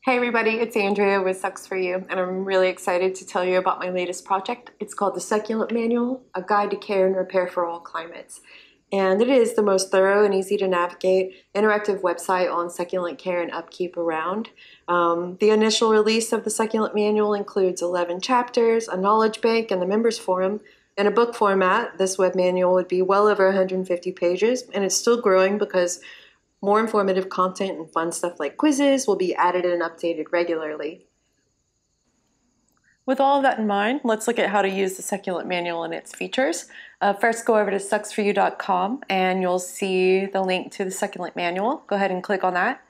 Hey everybody, it's Andrea with Sucks For You, and I'm really excited to tell you about my latest project. It's called the Succulent Manual, a guide to care and repair for all climates. And it is the most thorough and easy to navigate interactive website on succulent care and upkeep around. The initial release of the Succulent Manual includes 11 chapters, a knowledge bank, and the members forum. In a book format, this web manual would be well over 150 pages, and it's still growing because more informative content and fun stuff like quizzes will be added and updated regularly. With all of that in mind, let's look at how to use the Succulent Manual and its features. First, go over to sucksforyou.com and you'll see the link to the Succulent Manual. Go ahead and click on that.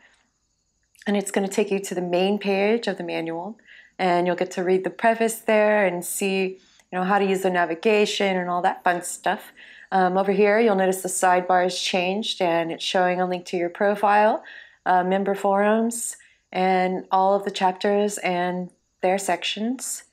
And it's going to take you to the main page of the manual. And you'll get to read the preface there and see how to use the navigation and all that fun stuff. Over here, you'll notice the sidebar has changed and it's showing a link to your profile, member forums, and all of the chapters and their sections.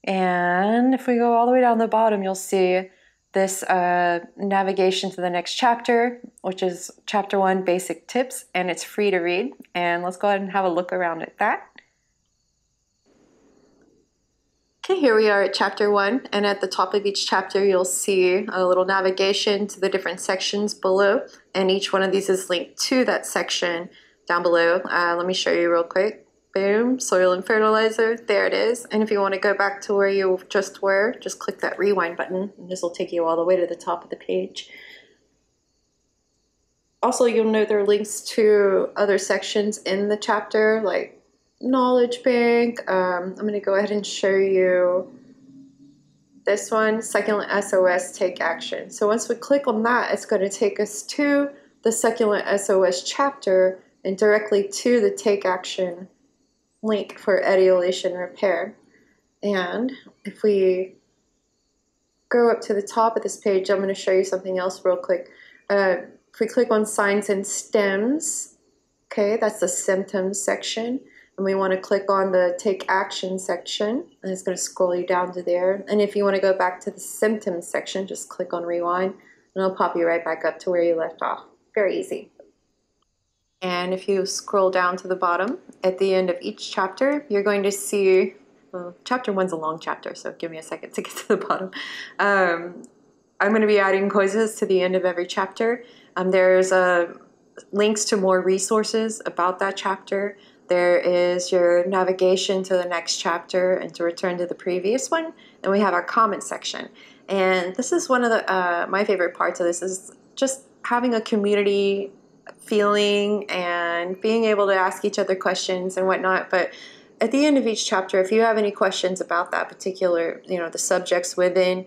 And if we go all the way down the bottom, you'll see this navigation to the next chapter, which is Chapter 1, Basic Tips, and it's free to read. And let's go ahead and have a look around at that. Okay, here we are at Chapter 1, and at the top of each chapter you'll see a little navigation to the different sections below, and each one of these is linked to that section down below. Let me show you real quick. Boom, soil and fertilizer, there it is. And if you want to go back to where you just were, just click that rewind button, and this will take you all the way to the top of the page. Also, you'll note there are links to other sections in the chapter, like knowledge bank. I'm going to go ahead and show you this one, Succulent SOS Take Action. So once we click on that, it's going to take us to the Succulent SOS chapter and directly to the Take Action link for etiolation repair. And if we go up to the top of this page, I'm going to show you something else real quick. If we click on signs and stems, okay, that's the symptoms section. And we want to click on the Take Action section, and it's going to scroll you down to there. And if you want to go back to the Symptoms section, just click on Rewind, and it'll pop you right back up to where you left off. Very easy. And if you scroll down to the bottom, at the end of each chapter, you're going to see, well, Chapter 1's a long chapter, so give me a second to get to the bottom. I'm going to be adding quizzes to the end of every chapter. There's links to more resources about that chapter. There is your navigation to the next chapter and to return to the previous one. And we have our comment section. And this is one of the my favorite parts of this is just having a community feeling and being able to ask each other questions and whatnot. But at the end of each chapter, if you have any questions about that particular, the subjects within,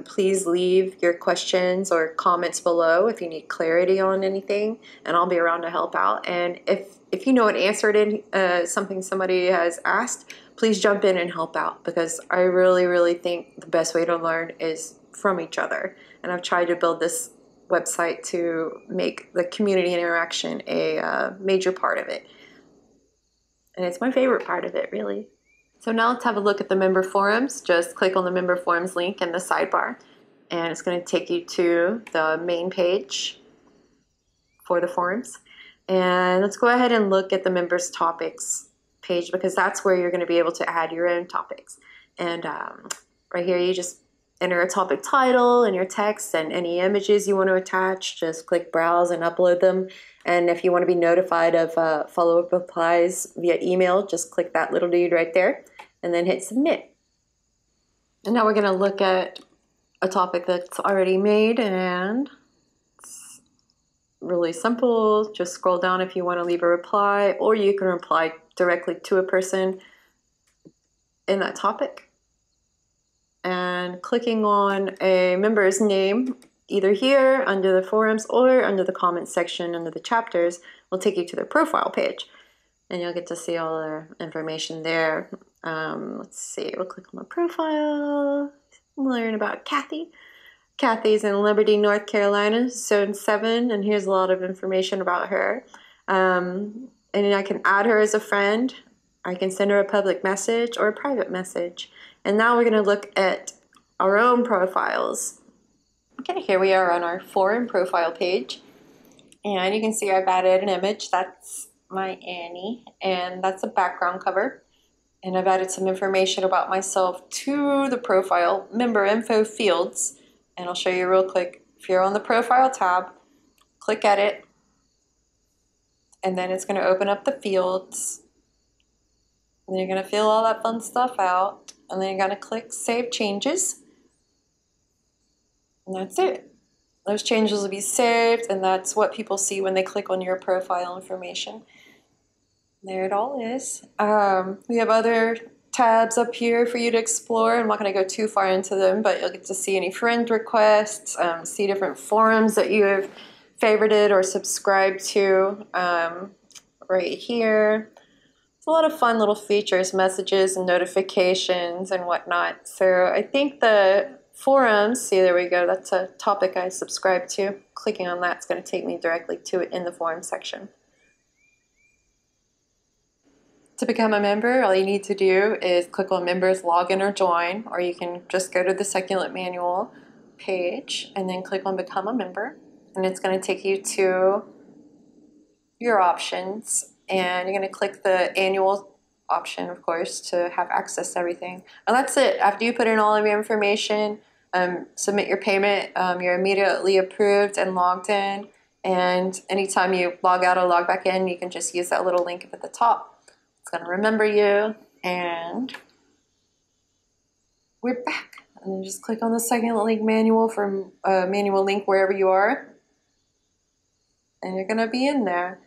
please leave your questions or comments below if you need clarity on anything, and I'll be around to help out. And if you know an answer to something somebody has asked, please jump in and help out, because I really, really think the best way to learn is from each other. And I've tried to build this website to make the community interaction a major part of it. And it's my favorite part of it, really. So now let's have a look at the member forums. Just click on the member forums link in the sidebar, and it's going to take you to the main page for the forums. And let's go ahead and look at the members topics page, because that's where you're going to be able to add your own topics. And right here, you just enter a topic title and your text and any images you want to attach. Just click browse and upload them. And if you want to be notified of follow-up replies via email, just click that little dude right there and then hit submit. And now we're going to look at a topic that's already made, and it's really simple. Just scroll down if you want to leave a reply, or you can reply directly to a person in that topic. And clicking on a member's name, either here under the forums or under the comments section under the chapters, will take you to their profile page. And you'll get to see all their information there. Let's see, we'll click on the profile, learn about Kathy. Kathy's in Liberty, North Carolina, Zone 7, and here's a lot of information about her. And I can add her as a friend. I can send her a public message or a private message. And now we're going to look at our own profiles. Okay, here we are on our forum profile page. And you can see I've added an image. That's my Annie, and that's a background cover. And I've added some information about myself to the profile member info fields, and I'll show you real quick. If you're on the profile tab, click edit, and then it's going to open up the fields. And then you're going to fill all that fun stuff out, and then you're going to click save changes, and that's it. Those changes will be saved, and that's what people see when they click on your profile information. There it all is. We have other tabs up here for you to explore. I'm not going to go too far into them, but you'll get to see any friend requests, see different forums that you have favorited or subscribed to right here. It's a lot of fun little features, messages and notifications and whatnot. So I think the forums, see, there we go, that's a topic I subscribe to. Clicking on that's going to take me directly to it in the forum section. To become a member, all you need to do is click on Members, Login, or Join, or you can just go to the Succulent Manual page and then click on Become a Member, and it's going to take you to your options, and you're going to click the annual option, of course, to have access to everything. And that's it. After you put in all of your information, submit your payment, you're immediately approved and logged in, and anytime you log out or log back in, you can just use that little link up at the top. It's going to remember you, and we're back. And then just click on the Succulent link manual from manual link wherever you are, and you're going to be in there.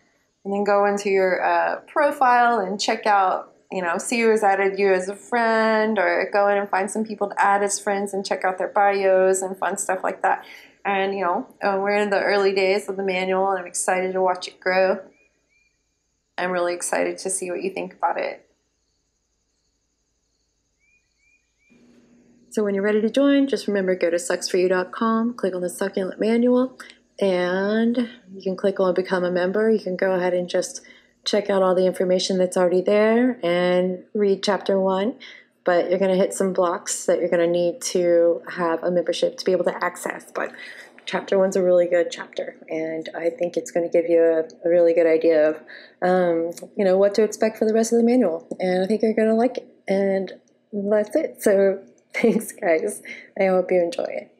And then go into your profile and check out, see who has added you as a friend, or go in and find some people to add as friends and check out their bios and fun stuff like that. And, we're in the early days of the manual, and I'm excited to watch it grow. I'm really excited to see what you think about it. So when you're ready to join, just remember, go to sucksforyou.com, click on the Succulent Manual, and you can click on Become a Member. You can go ahead and just check out all the information that's already there and read Chapter 1, but you're going to hit some blocks that you're going to need to have a membership to be able to access. But Chapter 1's a really good chapter, and I think it's going to give you a really good idea of, what to expect for the rest of the manual, and I think you're going to like it, and that's it. So thanks, guys. I hope you enjoy it.